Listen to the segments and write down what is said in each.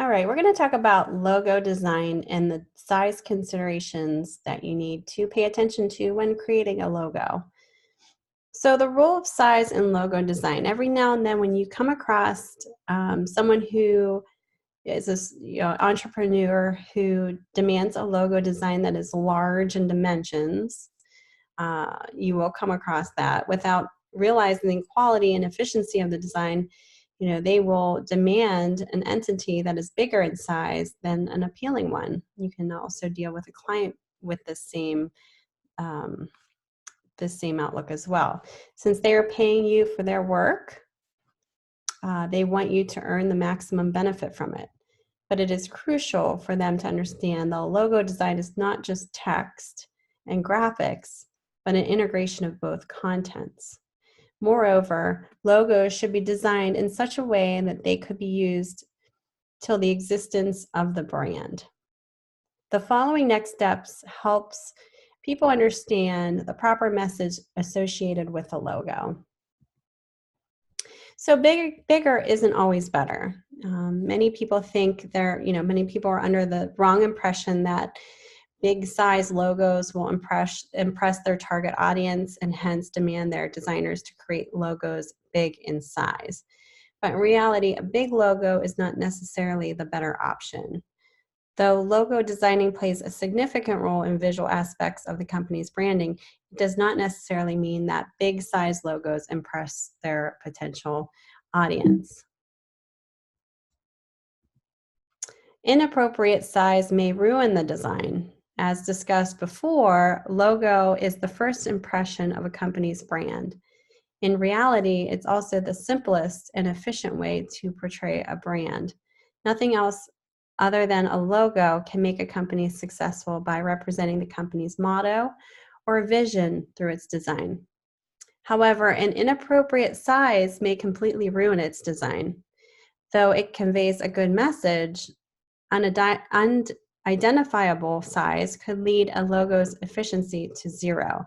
All right, we're going to talk about logo design and the size considerations that you need to pay attention to when creating a logo. So the role of size in logo design, every now and then when you come across someone who is entrepreneur who demands a logo design that is large in dimensions, you will come across that without realizing the quality and efficiency of the design. They will demand an entity that is bigger in size than an appealing one. You can also deal with a client with the same outlook as well. Since they are paying you for their work, they want you to earn the maximum benefit from it. But it is crucial for them to understand the logo design is not just text and graphics, but an integration of both contents. Moreover, logos should be designed in such a way that they could be used till the existence of the brand. The following next steps helps people understand the proper message associated with a logo. So bigger isn't always better. Many people think many people are under the wrong impression that big size logos will impress their target audience and hence demand their designers to create logos big in size. But in reality, a big logo is not necessarily the better option. Though logo designing plays a significant role in visual aspects of the company's branding, it does not necessarily mean that big size logos impress their potential audience. Inappropriate size may ruin the design. As discussed before, logo is the first impression of a company's brand. In reality, it's also the simplest and efficient way to portray a brand. Nothing else other than a logo can make a company successful by representing the company's motto or vision through its design. However, an inappropriate size may completely ruin its design. Though it conveys a good message, unidentifiable size could lead a logo's efficiency to zero.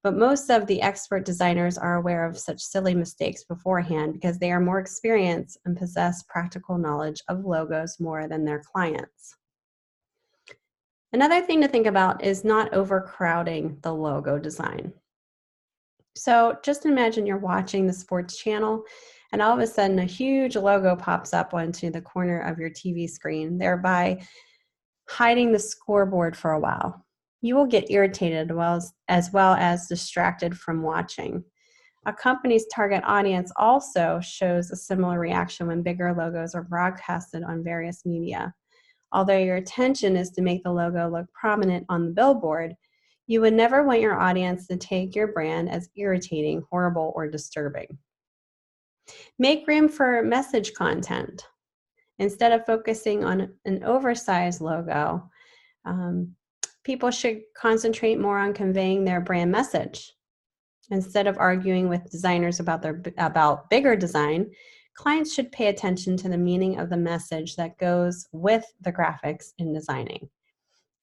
But most of the expert designers are aware of such silly mistakes beforehand because they are more experienced and possess practical knowledge of logos more than their clients. Another thing to think about is not overcrowding the logo design. So just imagine you're watching the sports channel and all of a sudden a huge logo pops up onto the corner of your TV screen, thereby hiding the scoreboard for a while. You will get irritated as well as distracted from watching. A company's target audience also shows a similar reaction when bigger logos are broadcasted on various media. Although your intention is to make the logo look prominent on the billboard, you would never want your audience to take your brand as irritating, horrible, or disturbing. Make room for message content. Instead of focusing on an oversized logo, people should concentrate more on conveying their brand message. Instead of arguing with designers about bigger design, clients should pay attention to the meaning of the message that goes with the graphics in designing.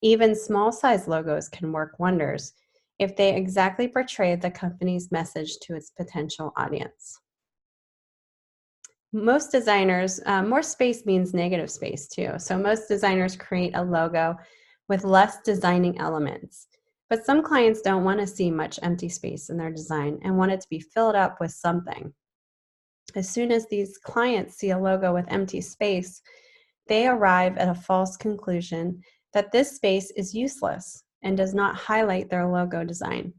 Even small-size logos can work wonders if they exactly portray the company's message to its potential audience. Most designers, more space means negative space too. So most designers create a logo with less designing elements. But some clients don't want to see much empty space in their design and want it to be filled up with something. As soon as these clients see a logo with empty space, they arrive at a false conclusion that this space is useless and does not highlight their logo design.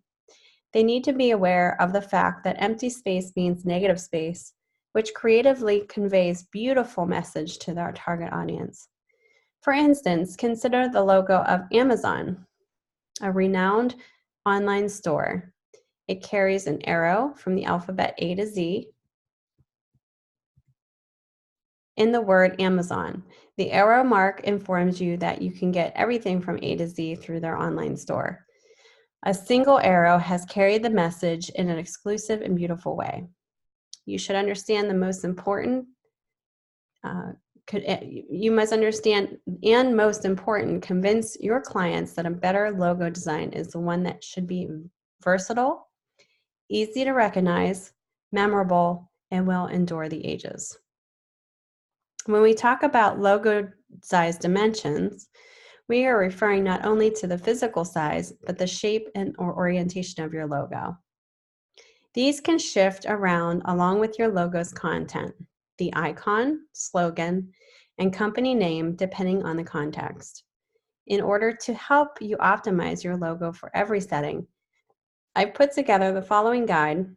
They need to be aware of the fact that empty space means negative space, which creatively conveys beautiful message to their target audience. For instance, consider the logo of Amazon, a renowned online store. It carries an arrow from the alphabet A to Z in the word Amazon. The arrow mark informs you that you can get everything from A to Z through their online store. A single arrow has carried the message in an exclusive and beautiful way. You should understand the most important, convince your clients that a better logo design is the one that should be versatile, easy to recognize, memorable, and will endure the ages. When we talk about logo size dimensions, we are referring not only to the physical size, but the shape and or orientation of your logo. These can shift around along with your logo's content, the icon, slogan, and company name depending on the context. In order to help you optimize your logo for every setting, I've put together the following guide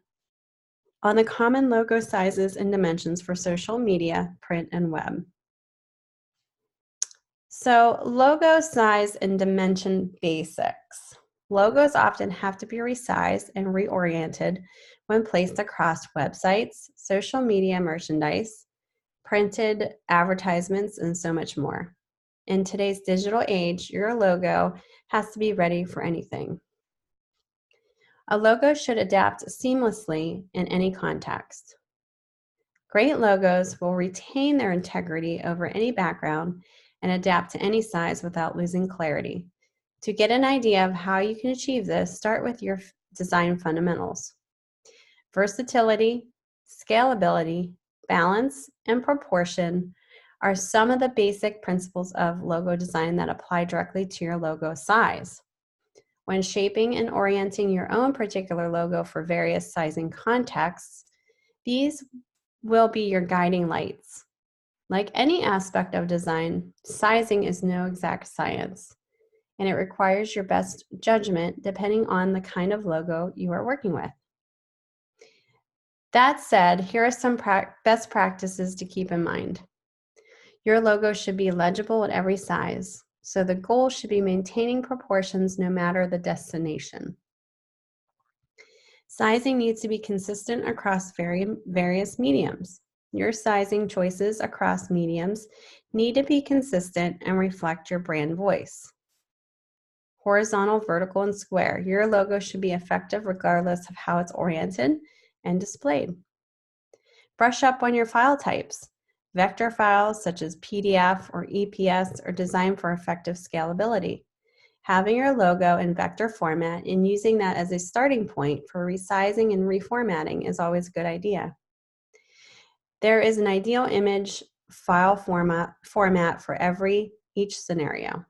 on the common logo sizes and dimensions for social media, print, and web. So, logo size and dimension basics. Logos often have to be resized and reoriented when placed across websites, social media merchandise, printed advertisements, and so much more. In today's digital age, your logo has to be ready for anything. A logo should adapt seamlessly in any context. Great logos will retain their integrity over any background and adapt to any size without losing clarity. To get an idea of how you can achieve this, start with your design fundamentals. Versatility, scalability, balance, and proportion are some of the basic principles of logo design that apply directly to your logo size. When shaping and orienting your own particular logo for various sizing contexts, these will be your guiding lights. Like any aspect of design, sizing is no exact science, and it requires your best judgment depending on the kind of logo you are working with. That said, here are some best practices to keep in mind. Your logo should be legible at every size, so the goal should be maintaining proportions no matter the destination. Sizing needs to be consistent across various mediums. Your sizing choices across mediums need to be consistent and reflect your brand voice. Horizontal, vertical, and square. Your logo should be effective regardless of how it's oriented and displayed. Brush up on your file types. Vector files such as PDF or EPS are designed for effective scalability. Having your logo in vector format and using that as a starting point for resizing and reformatting is always a good idea. There is an ideal image file format for each scenario.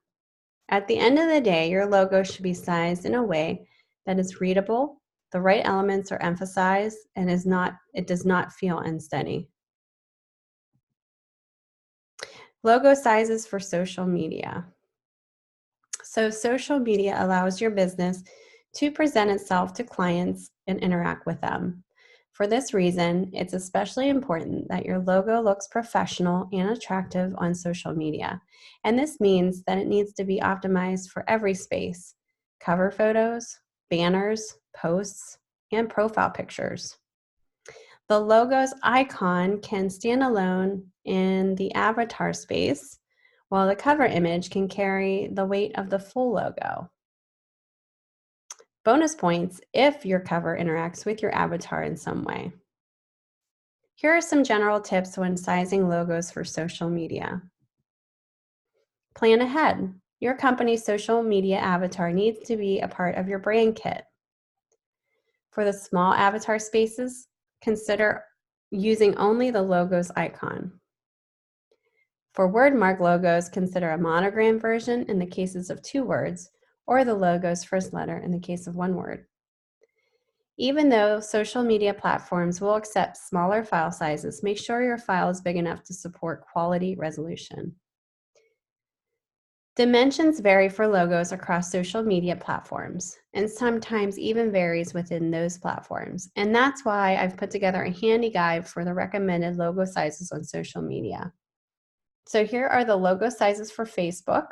At the end of the day, your logo should be sized in a way that is readable, the right elements are emphasized, and it does not feel unsteady. Logo sizes for social media. So social media allows your business to present itself to clients and interact with them. For this reason, it's especially important that your logo looks professional and attractive on social media. And this means that it needs to be optimized for every space: cover photos, banners, posts, and profile pictures. The logo's icon can stand alone in the avatar space, while the cover image can carry the weight of the full logo. Bonus points if your cover interacts with your avatar in some way. Here are some general tips when sizing logos for social media. Plan ahead. Your company's social media avatar needs to be a part of your brand kit. For the small avatar spaces, consider using only the logo's icon. For wordmark logos, consider a monogram version in the cases of 2 words, or the logo's first letter in the case of 1 word. Even though social media platforms will accept smaller file sizes, make sure your file is big enough to support quality resolution. Dimensions vary for logos across social media platforms, and sometimes even varies within those platforms. And that's why I've put together a handy guide for the recommended logo sizes on social media. So here are the logo sizes for Facebook.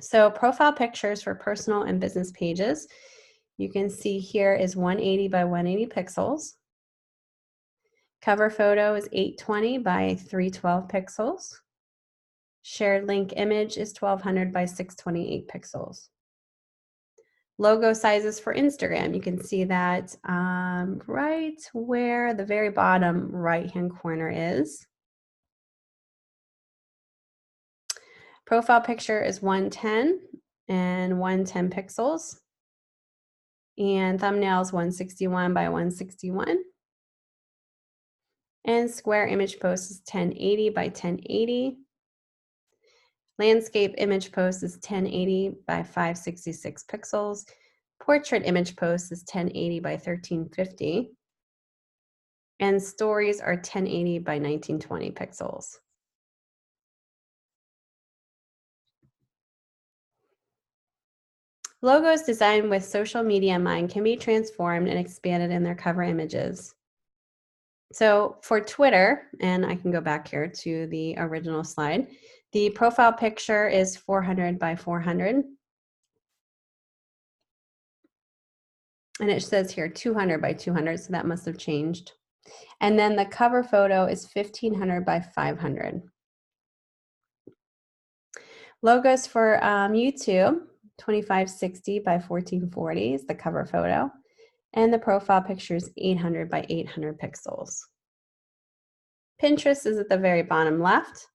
So profile pictures for personal and business pages. You can see here is 180 by 180 pixels. Cover photo is 820 by 312 pixels. Shared link image is 1200 by 628 pixels. Logo sizes for Instagram. You can see that right where the very bottom right-hand corner is. Profile picture is 110 and 110 pixels. And thumbnails 161 by 161. And square image post is 1080 by 1080. Landscape image post is 1080 by 566 pixels. Portrait image post is 1080 by 1350. And stories are 1080 by 1920 pixels. Logos designed with social media in mind can be transformed and expanded in their cover images. So for Twitter, and I can go back here to the original slide, the profile picture is 400 by 400. And it says here 200 by 200, so that must have changed. And then the cover photo is 1500 by 500. Logos for YouTube, 2560 by 1440 is the cover photo. And the profile picture is 800 by 800 pixels. Pinterest is at the very bottom left.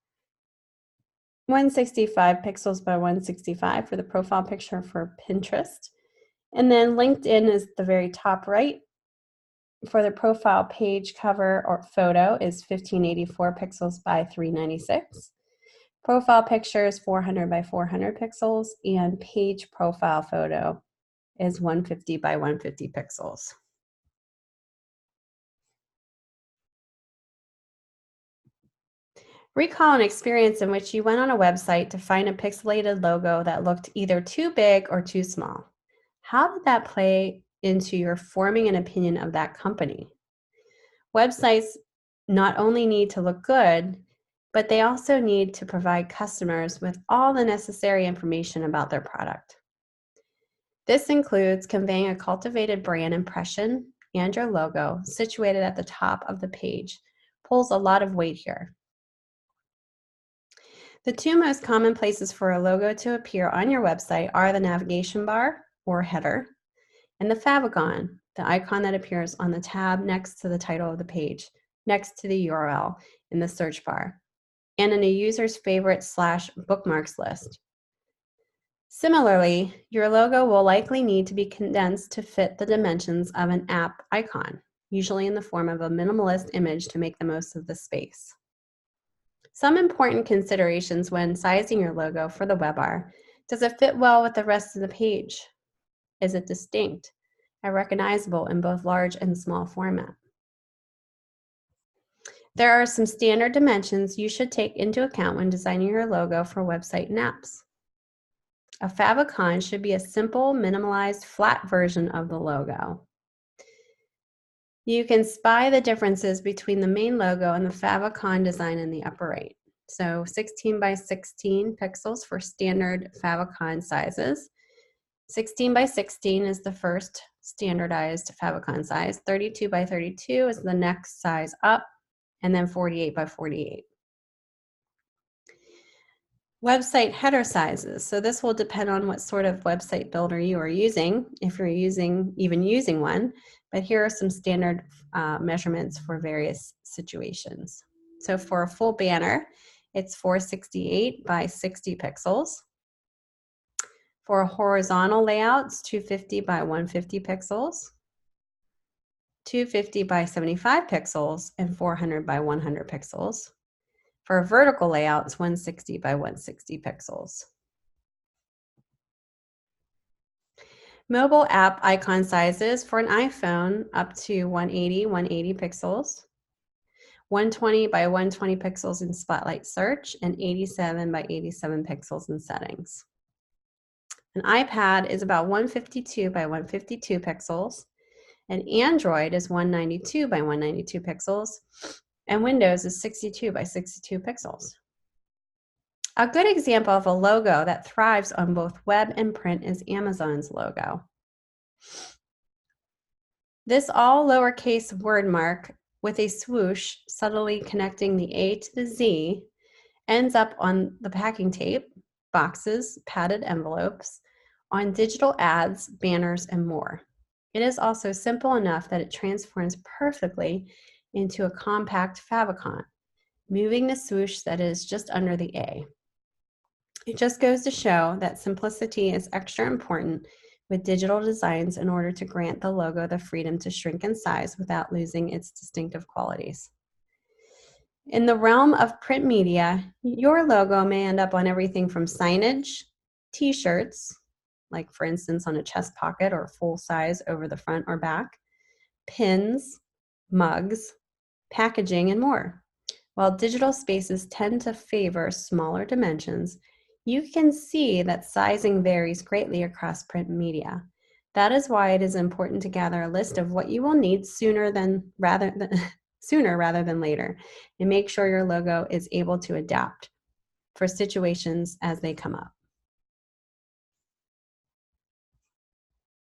165 pixels by 165 for the profile picture for Pinterest. And then LinkedIn is the very top right. For the profile page cover or photo is 1584 pixels by 396. Profile picture is 400 by 400 pixels, and page profile photo is 150 by 150 pixels. Recall an experience in which you went on a website to find a pixelated logo that looked either too big or too small. How did that play into your forming an opinion of that company? Websites not only need to look good, but they also need to provide customers with all the necessary information about their product. This includes conveying a cultivated brand impression, and your logo, situated at the top of the page, pulls a lot of weight here. The two most common places for a logo to appear on your website are the navigation bar, or header, and the favicon, the icon that appears on the tab next to the title of the page, next to the URL in the search bar, and in a user's favorite / bookmarks list. Similarly, your logo will likely need to be condensed to fit the dimensions of an app icon, usually in the form of a minimalist image to make the most of the space. Some important considerations when sizing your logo for the web are: does it fit well with the rest of the page? Is it distinct and recognizable in both large and small format? There are some standard dimensions you should take into account when designing your logo for website and apps. A favicon should be a simple, minimalized, flat version of the logo. You can spy the differences between the main logo and the favicon design in the upper right. So 16 by 16 pixels for standard favicon sizes. 16 by 16 is the first standardized favicon size. 32 by 32 is the next size up, and then 48 by 48. Website header sizes. So this will depend on what sort of website builder you are using, if you're even using one, but here are some standard measurements for various situations. So for a full banner, it's 468 by 60 pixels. For a horizontal layout, it's 250 by 150 pixels, 250 by 75 pixels, and 400 by 100 pixels. For a vertical layout, it's 160 by 160 pixels. Mobile app icon sizes for an iPhone up to 180 pixels, 120 by 120 pixels in Spotlight Search, and 87 by 87 pixels in Settings. An iPad is about 152 by 152 pixels, and Android is 192 by 192 pixels, and Windows is 62 by 62 pixels. A good example of a logo that thrives on both web and print is Amazon's logo. This all lowercase word mark with a swoosh subtly connecting the A to the Z ends up on the packing tape, boxes, padded envelopes, on digital ads, banners, and more. It is also simple enough that it transforms perfectly into a compact favicon, moving the swoosh that is just under the A. It just goes to show that simplicity is extra important with digital designs in order to grant the logo the freedom to shrink in size without losing its distinctive qualities. In the realm of print media, your logo may end up on everything from signage, t-shirts, like for instance on a chest pocket or full size over the front or back, pins, mugs, packaging, and more. While digital spaces tend to favor smaller dimensions, you can see that sizing varies greatly across print media. That is why it is important to gather a list of what you will need sooner rather than later, and make sure your logo is able to adapt for situations as they come up.